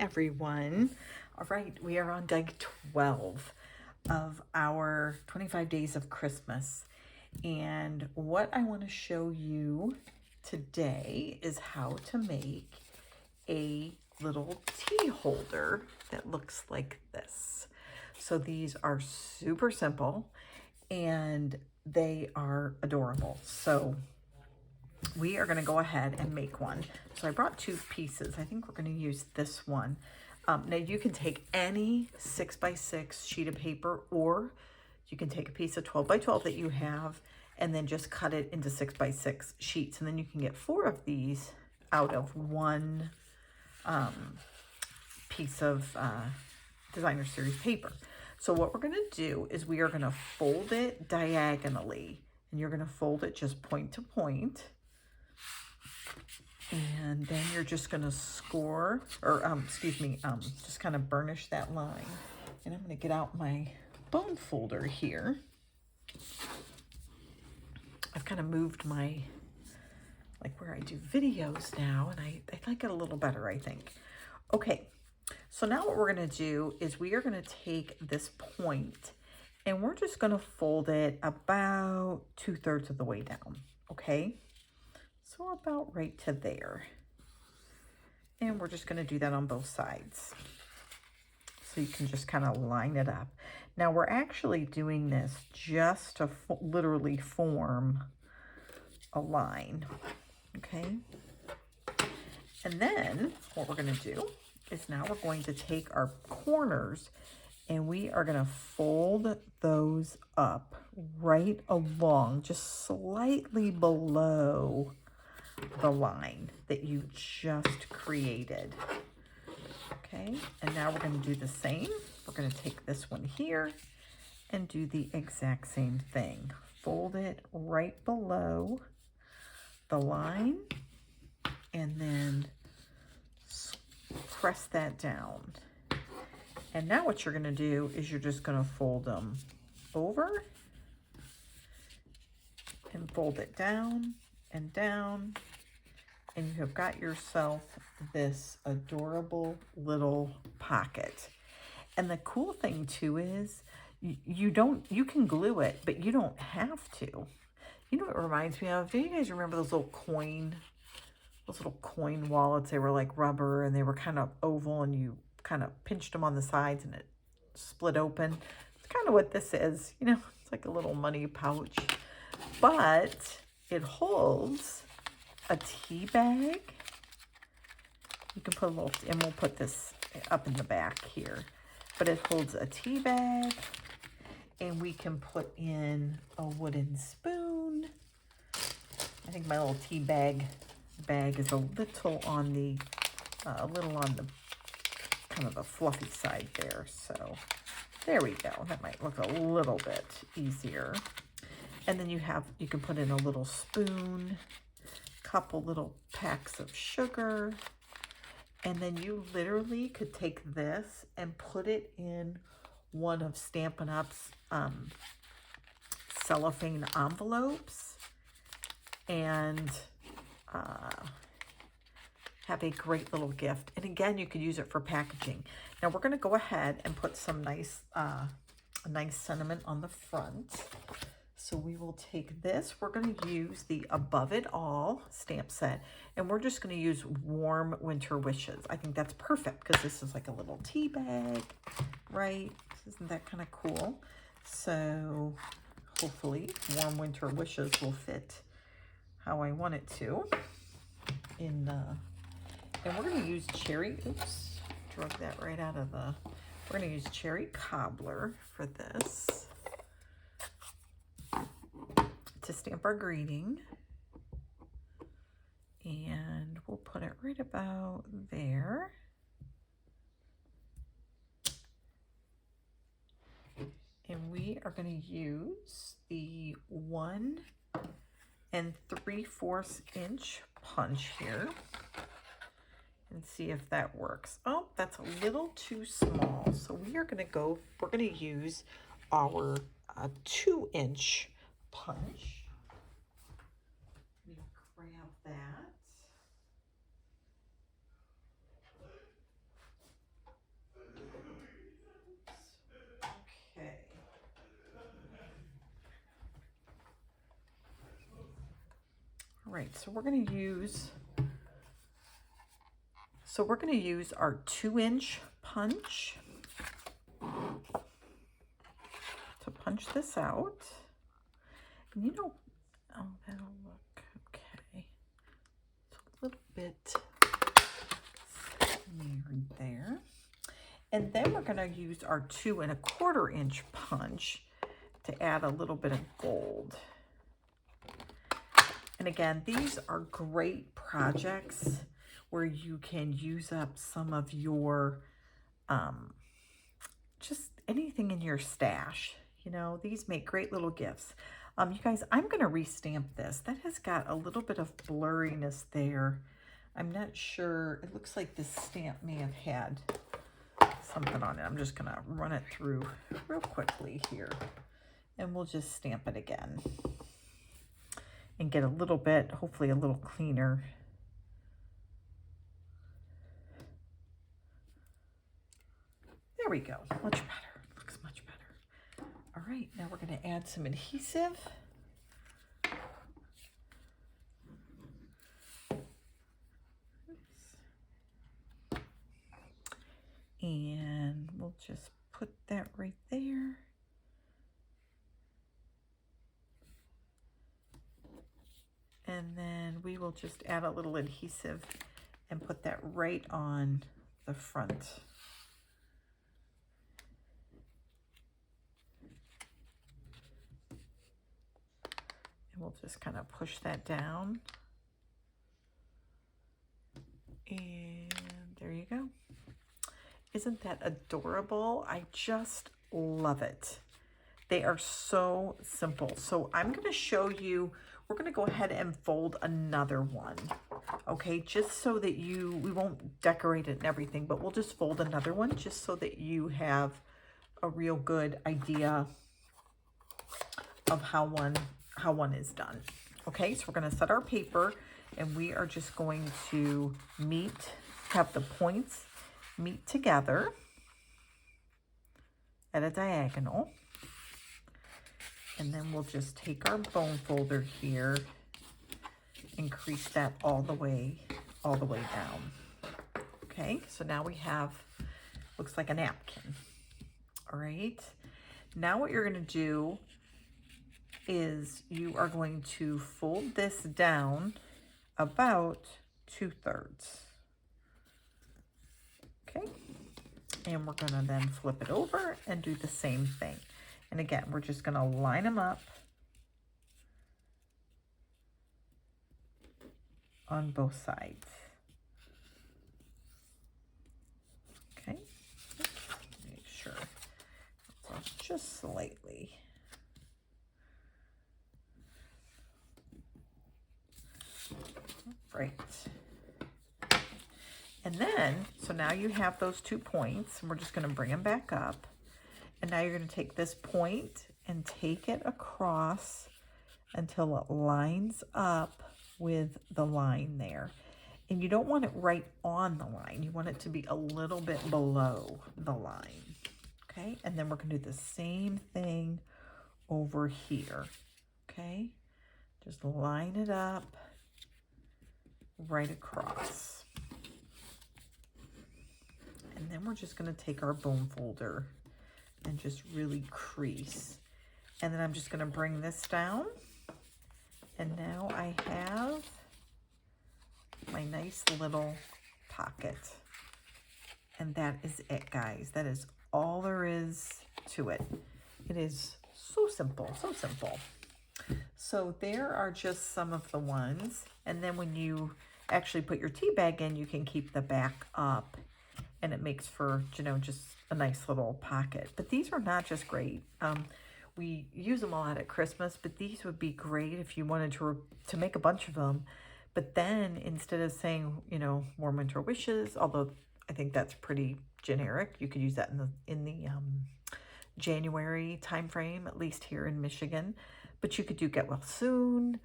everyone. All right, we are on day 12 of our 25 days of Christmas. And what I want to show you today is how to make a little tea holder that looks like this. So these are super simple and they are adorable. So we are going to go ahead and make one. So I brought two pieces. I think we're going to use this one. Now you can take any 6x6 sheet of paper, or you can take a piece of 12x12 that you have and then just cut it into 6x6 sheets. And then you can get 4 of these out of one piece of designer series paper. So what we're going to do is we are going to fold it diagonally, and you're going to fold it just point to point. And then you're just going to score, or just kind of burnish that line. And I'm going to get out my bone folder here. I've kind of moved my, like where I do videos now, and I like it a little better, I think. Okay, so now what we're going to do is we are going to take this point and we're just going to fold it about 2/3 of the way down, okay? So about right to there. And we're just going to do that on both sides. So you can just kind of line it up. Now we're actually doing this just to literally form a line, okay? And then what we're going to do is now we're going to take our corners and we are going to fold those up right along, just slightly below the line that you just created. Okay, and now we're going to do the same. We're going to take this one here and do the exact same thing. Fold it right below the line and then press that down. And now what you're going to do is you're just going to fold them over and fold it down and down, and you have got yourself this adorable little pocket. And the cool thing too is you can glue it, but you don't have to. You know what it reminds me of? Do you guys remember those little coin wallets? They were like rubber and they were kind of oval, and you kind of pinched them on the sides and it split open. It's kind of what this is. You know, it's like a little money pouch, but it holds a tea bag. You can put a little, and we'll put this up in the back here, but it holds a tea bag, and we can put in a wooden spoon. I think my little tea bag is a little on the kind of the fluffy side there. So there we go. That might look a little bit easier. And then you can put in a little spoon, couple little packs of sugar, and then you literally could take this and put it in one of Stampin' Up's cellophane envelopes and have a great little gift. And again, you could use it for packaging. Now we're going to go ahead and put some nice sentiment on the front. So we will take this, we're going to use the Above It All stamp set, and we're just going to use Warm Winter Wishes. I think that's perfect because this is like a little tea bag, right? Isn't that kind of cool? So hopefully Warm Winter Wishes will fit how I want it to. And we're going to use cherry, oops, drug that right out of the, we're going to use cherry cobbler for this, to stamp our greeting, and we'll put it right about there. And we are going to use the 1 3/4 inch punch here and see if that works. Oh, that's a little too small. So we're going to use our 2-inch punch. Let me grab that. right, so we're going to use our 2-inch punch to punch this out. And you know, oh, that'll look okay. It's a little bit smeared there. And then we're going to use our 2 1/4 inch punch to add a little bit of gold. And again, these are great projects where you can use up some of your, just anything in your stash. You know, these make great little gifts. You guys, I'm going to restamp this. That has got a little bit of blurriness there. I'm not sure. It looks like this stamp may have had something on it. I'm just going to run it through real quickly here. And we'll just stamp it again. And get a little bit, hopefully a little cleaner. There we go. Much better. Looks much better. All right, now we're going to add some adhesive. And we'll just put that right there. And then we will just add a little adhesive and put that right on the front. And we'll just kind of push that down. And there you go. Isn't that adorable? I just love it. They are so simple. So I'm going to show you, we're going to go ahead and fold another one, okay? Just so that we won't decorate it and everything, but we'll just fold another one just so that you have a real good idea of how one is done. Okay, so we're going to set our paper and we are just going to have the points meet together at a diagonal. And then we'll just take our bone folder here and crease that all the way down. Okay, so now we have, looks like a napkin. All right, now what you're going to do is you are going to fold this down about 2/3. Okay, and we're going to then flip it over and do the same thing. And again, we're just going to line them up on both sides. Okay, make sure it's just slightly. Right. And then, so now you have those 2 points, and we're just going to bring them back up. And now you're going to take this point and take it across until it lines up with the line there. And you don't want it right on the line. You want it to be a little bit below the line. Okay, and then we're going to do the same thing over here. Okay, just line it up right across. And then we're just going to take our bone folder and just really crease. And then I'm just going to bring this down. And now I have my nice little pocket. And that is it, guys. That is all there is to it. It is so simple, so simple. So there are just some of the ones. And then when you actually put your tea bag in, you can keep the back up. And it makes for, you know, just a nice little pocket. But these are not just great. We use them a lot at Christmas, but these would be great if you wanted to make a bunch of them. But then instead of saying, you know, warm winter wishes, although I think that's pretty generic, you could use that in the January time frame, at least here in Michigan. But you could do get well soon.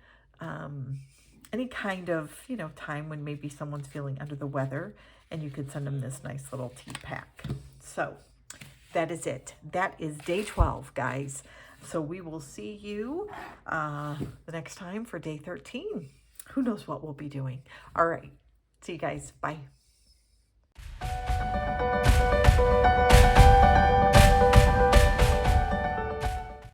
Any kind of, you know, time when maybe someone's feeling under the weather, and you could send them this nice little tea pack. So that is it. That is day 12, guys. So we will see you the next time for day 13. who knows what we'll be doing. All right. See you guys. Bye.